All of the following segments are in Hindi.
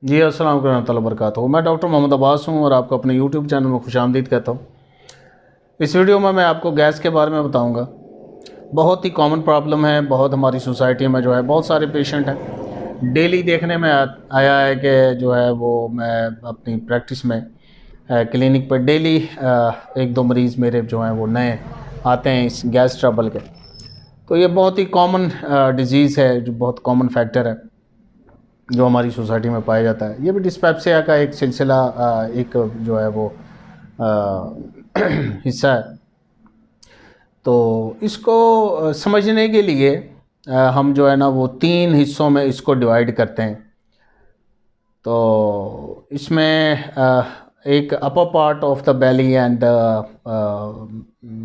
जी अस्सलाम वालेकुम रहमतुल्लाहि व बरकातुहू। मैं डॉक्टर मोहम्मद अब्बास हूँ और आपको अपने यूट्यूब चैनल में खुशामदीद कहता हूँ। इस वीडियो में मैं आपको गैस के बारे में बताऊँगा। बहुत ही कॉमन प्रॉब्लम है, बहुत हमारी सोसाइटी में जो है बहुत सारे पेशेंट हैं। डेली देखने में आया है कि जो है वो मैं अपनी प्रैक्टिस में क्लिनिक पर डेली एक दो मरीज़ मेरे जो हैं वो नए आते हैं इस गैस ट्रबल के। तो ये बहुत ही कॉमन डिज़ीज़ है, जो बहुत कॉमन फैक्टर है जो हमारी सोसाइटी में पाया जाता है। ये भी डिस्पेप्सिया का एक सिलसिला एक जो है वो हिस्सा है। तो इसको समझने के लिए हम जो है ना वो 3 हिस्सों में इसको डिवाइड करते हैं। तो इसमें एक upper part of the belly and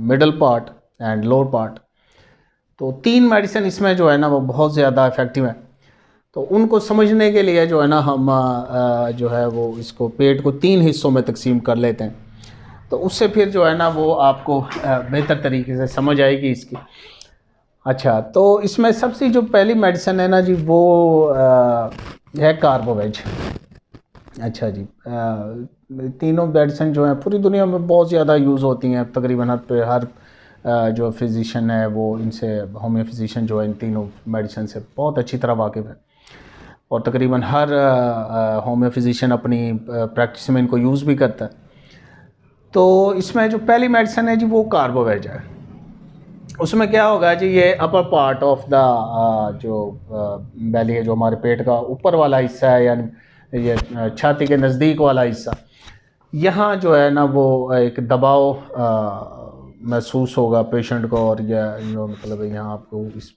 middle part and lower part. तो 3 मेडिसिन इसमें जो है ना वो बहुत ज़्यादा इफ़ेक्टिव है। तो उनको समझने के लिए जो है ना हम जो है वो इसको पेट को 3 हिस्सों में तकसीम कर लेते हैं। तो उससे फिर जो है ना वो आपको बेहतर तरीके से समझ आएगी इसकी। अच्छा, तो इसमें सबसे जो पहली मेडिसिन है ना जी वो है कार्बोवेज। अच्छा जी, तीनों मेडिसिन जो हैं पूरी दुनिया में बहुत ज़्यादा यूज़ होती हैं। तकरीबन हर जो फिजिशियन है वो इनसे, होम्यो फिजिशियन जो है इन तीनों मेडिसिन से बहुत अच्छी तरह वाकिफ़ है और तकरीबन हर होम्यो फिजिशियन अपनी प्रैक्टिस में इनको यूज़ भी करता है। तो इसमें जो पहली मेडिसिन है जी वो कार्बोवेज है। उसमें क्या होगा जी, ये अपर पार्ट ऑफ द जो बेली है, जो हमारे पेट का ऊपर वाला हिस्सा है, यानी ये छाती के नज़दीक वाला हिस्सा, यहाँ जो है ना वो एक दबाव महसूस होगा पेशेंट को। और यह जो मतलब यहाँ आपको इस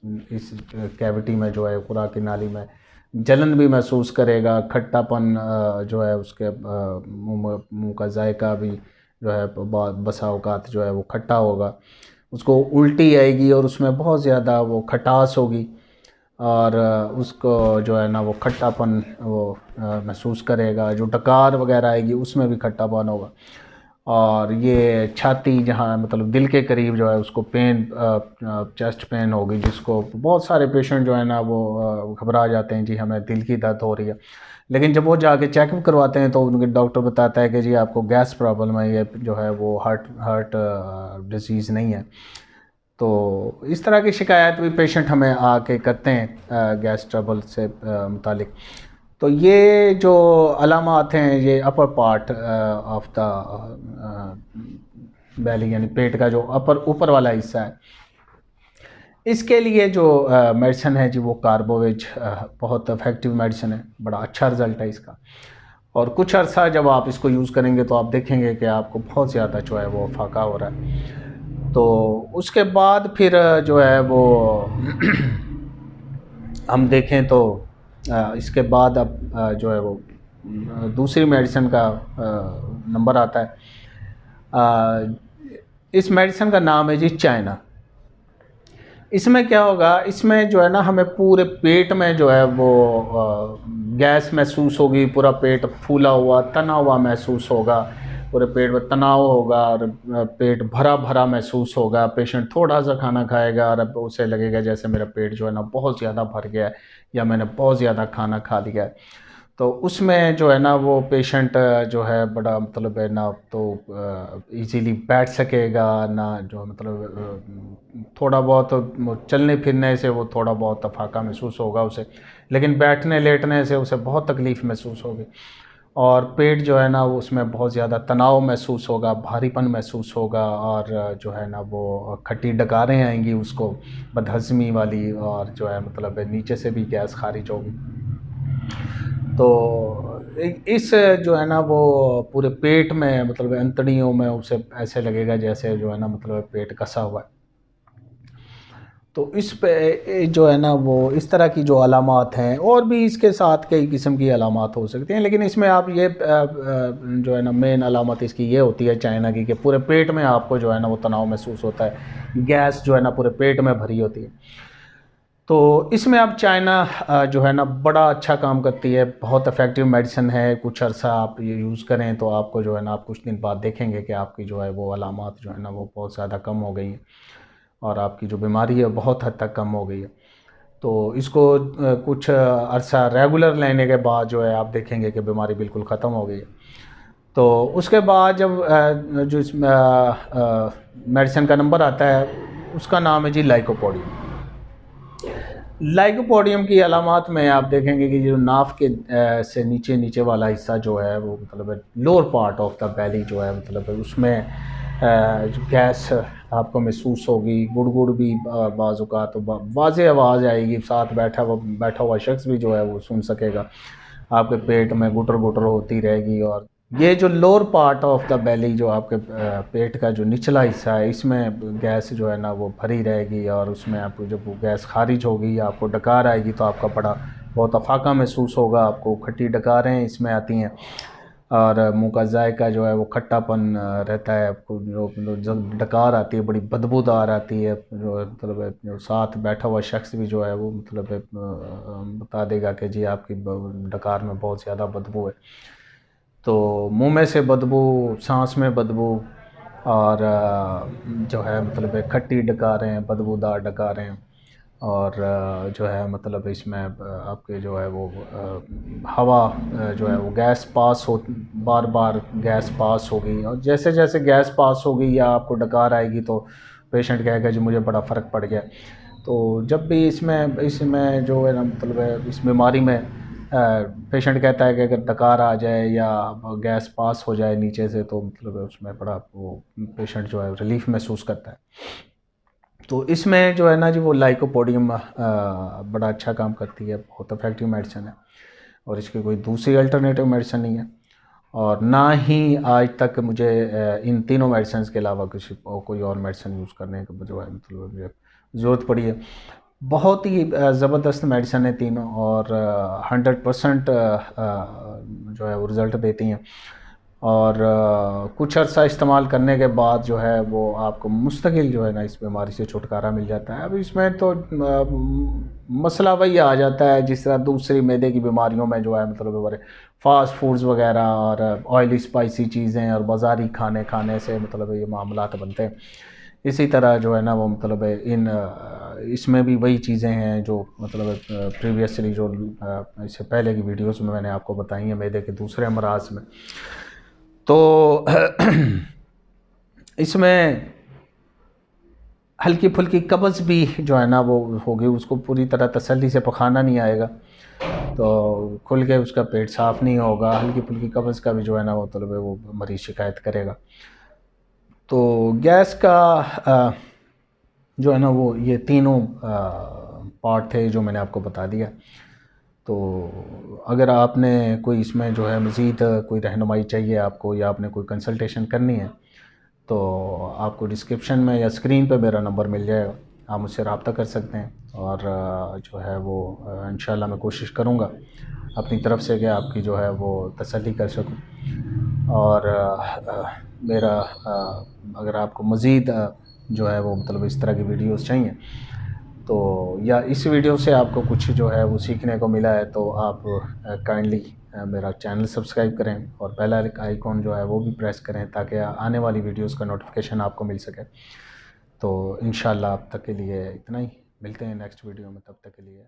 कैविटी में जो है खुराक की नाली में जलन भी महसूस करेगा। खट्टापन जो है उसके मुंह का जायका भी जो है बसा औकात जो है वो खट्टा होगा। उसको उल्टी आएगी और उसमें बहुत ज़्यादा वो खटास होगी और उसको जो है ना वो खट्टापन वो महसूस करेगा। जो डकार वगैरह आएगी उसमें भी खट्टापन होगा। और ये छाती जहाँ मतलब दिल के करीब जो है उसको पेन, चेस्ट पेन होगी, जिसको बहुत सारे पेशेंट जो है ना वो घबरा जाते हैं, जी हमें दिल की दर्द हो रही है। लेकिन जब वो जाके चेकअप करवाते हैं तो उनके डॉक्टर बताता है कि जी आपको गैस प्रॉब्लम है, ये जो है वो हार्ट डिजीज़ नहीं है। तो इस तरह की शिकायत भी पेशेंट हमें आके करते हैं गैस ट्रबल से मुतालिक। तो ये जो अलामात हैं, ये upper part of the belly, यानी पेट का जो ऊपर वाला हिस्सा है, इसके लिए जो मेडिसिन है जी वो कार्बोवेज बहुत इफ़ेक्टिव मेडिसिन है। बड़ा अच्छा रिज़ल्ट है इसका। और कुछ अर्सा जब आप इसको यूज़ करेंगे तो आप देखेंगे कि आपको बहुत ज़्यादा जो है वो फाका हो रहा है। तो उसके बाद फिर जो है वो हम देखें तो इसके बाद अब जो है वो दूसरी मेडिसिन का नंबर आता है। इस मेडिसिन का नाम है जी चाइना। इसमें क्या होगा, इसमें जो है ना हमें पूरे पेट में जो है वो गैस महसूस होगी। पूरा पेट फूला हुआ तना हुआ महसूस होगा, पूरे पेट में तनाव होगा और पेट भरा भरा महसूस होगा। पेशेंट थोड़ा सा खाना खाएगा और अब उसे लगेगा जैसे मेरा पेट जो है ना बहुत ज़्यादा भर गया है या मैंने बहुत ज़्यादा खाना खा लिया है। तो उसमें जो है ना वो पेशेंट जो है बड़ा मतलब है ना, तो इजीली बैठ सकेगा ना, जो मतलब थोड़ा बहुत चलने फिरने से वो थोड़ा बहुत तफाका महसूस होगा उसे, लेकिन बैठने लेटने से उसे बहुत तकलीफ़ महसूस होगी। और पेट जो है ना वो उसमें बहुत ज़्यादा तनाव महसूस होगा, भारीपन महसूस होगा और जो है ना वो खट्टी डकारें आएंगी उसको, बदहज़मी वाली, और जो है मतलब नीचे से भी गैस खारिज होगी। तो इस जो है ना वो पूरे पेट में मतलब अंतड़ियों में उसे ऐसे लगेगा जैसे जो है ना मतलब पेट कसा हुआ है। तो इस पे जो है ना वो इस तरह की जो अलामात हैं, और भी इसके साथ कई किस्म की अलामात हो सकती हैं, लेकिन इसमें आप ये जो है ना मेन अलामत इसकी ये होती है चाइना की, कि पूरे पेट में आपको जो है ना वो तनाव महसूस होता है। गैस जो है ना पूरे पेट में भरी होती है। तो इसमें अब चाइना जो है ना बड़ा अच्छा काम करती है, बहुत इफ़ेक्टिव मेडिसिन है। कुछ अर्सा आप ये यूज़ करें तो आपको जो है ना आप कुछ दिन बाद देखेंगे कि आपकी जो है वो अलामात जो है ना वो बहुत ज़्यादा कम हो गई हैं और आपकी जो बीमारी है बहुत हद तक कम हो गई है। तो इसको कुछ अरसा रेगुलर लेने के बाद जो है आप देखेंगे कि बीमारी बिल्कुल ख़त्म हो गई है। तो उसके बाद जब जो इस मेडिसिन का नंबर आता है उसका नाम है जी लाइकोपोडियम। लाइकोपोडियम की अलामात में आप देखेंगे कि जो नाफ के से नीचे नीचे वाला हिस्सा जो है वो मतलब लोअर पार्ट ऑफ द बैली जो है मतलब उसमें जो गैस आपको महसूस होगी, गुड़गुड़ भी बाज़-औक़ात तो वाज़ेह आवाज़ आएगी, साथ बैठा हुआ शख्स भी जो है वो सुन सकेगा। आपके पेट में गुटर-गुटर होती रहेगी और ये जो lower part of the belly जो आपके पेट का जो निचला हिस्सा है इसमें गैस जो है ना वो भरी रहेगी और उसमें आपको जब वो गैस खारिज होगी आपको डकार आएगी तो आपका बड़ा बहुत अफाका महसूस होगा, आपको खट्टी डकारें इसमें आती हैं और मुंह का जायका जो है वो खट्टापन रहता है। आपको जो डकार आती है बड़ी बदबूदार आती है, जो मतलब जो साथ बैठा हुआ शख्स भी जो है वो मतलब बता देगा कि जी आपकी डकार में बहुत ज़्यादा बदबू है। तो मुंह में से बदबू, सांस में बदबू और जो है मतलब खट्टी डकारें, बदबूदार डकारें और जो है मतलब इसमें आपके जो है वो हवा जो है वो गैस पास हो, बार बार गैस पास होगी और जैसे जैसे गैस पास होगी या आपको डकार आएगी तो पेशेंट कहेगा जी मुझे बड़ा फ़र्क पड़ गया। तो जब भी इसमें जो है ना मतलब इस बीमारी में पेशेंट कहता है कि अगर डकार आ जाए या गैस पास हो जाए नीचे से तो मतलब उसमें बड़ा वो पेशेंट जो है रिलीफ महसूस करता है। तो इसमें जो है ना जी वो लाइकोपोडियम बड़ा अच्छा काम करती है, बहुत इफेक्टिव मेडिसिन है और इसकी कोई दूसरी अल्टरनेटिव मेडिसिन नहीं है और ना ही आज तक मुझे इन तीनों मेडिसिन के अलावा कोई और मेडिसिन यूज़ करने का जो है मतलब मुझे ज़रूरत पड़ी है। बहुत ही ज़बरदस्त मेडिसिन है तीनों और 100% जो है वो रिज़ल्ट देती हैं और कुछ अर्सा इस्तेमाल करने के बाद जो है वो आपको मुस्तकिल जो है ना इस बीमारी से छुटकारा मिल जाता है। अब इसमें तो मसला वही आ जाता है जिस तरह दूसरी मैदे की बीमारियों में जो है मतलब बड़े फास्ट फूड्स वगैरह और ऑयली स्पाइसी चीज़ें और बाज़ारी खाने से मतलब ये मामलात बनते हैं। इसी तरह जो है ना वो मतलब इसमें भी वही चीज़ें हैं जो मतलब प्रीवियसली जो इससे पहले की वीडियोस में मैंने आपको बताई हैं मैदे के दूसरे अमराज में। तो इसमें हल्की फुल्की कब्ज़ भी जो है ना वो होगी, उसको पूरी तरह तसल्ली से पखाना नहीं आएगा तो खुल के उसका पेट साफ़ नहीं होगा, हल्की फुल्की कब्ज़ का भी जो है ना वो मतलब वो मरीज़ शिकायत करेगा। तो गैस का जो है ना वो ये तीनों पार्ट थे जो मैंने आपको बता दिया। तो अगर आपने कोई इसमें जो है मज़ीद कोई रहनुमाई चाहिए आपको या आपने कोई कंसल्टेशन करनी है तो आपको डिस्क्रिप्शन में या स्क्रीन पे मेरा नंबर मिल जाएगा, आप मुझसे रब्ता कर सकते हैं और जो है वो इंशाल्लाह मैं कोशिश करूँगा अपनी तरफ से कि आपकी जो है वो तसल्ली कर सकूँ और मेरा अगर आपको मज़ीद जो है वो मतलब इस तरह की वीडियोस चाहिए तो या इस वीडियो से आपको कुछ जो है वो सीखने को मिला है तो आप काइंडली मेरा चैनल सब्सक्राइब करें और बेल आइकॉन जो है वो भी प्रेस करें ताकि आने वाली वीडियोस का नोटिफिकेशन आपको मिल सके। तो इंशाल्लाह अब तक के लिए इतना ही, मिलते हैं नेक्स्ट वीडियो में, तब तक के लिए।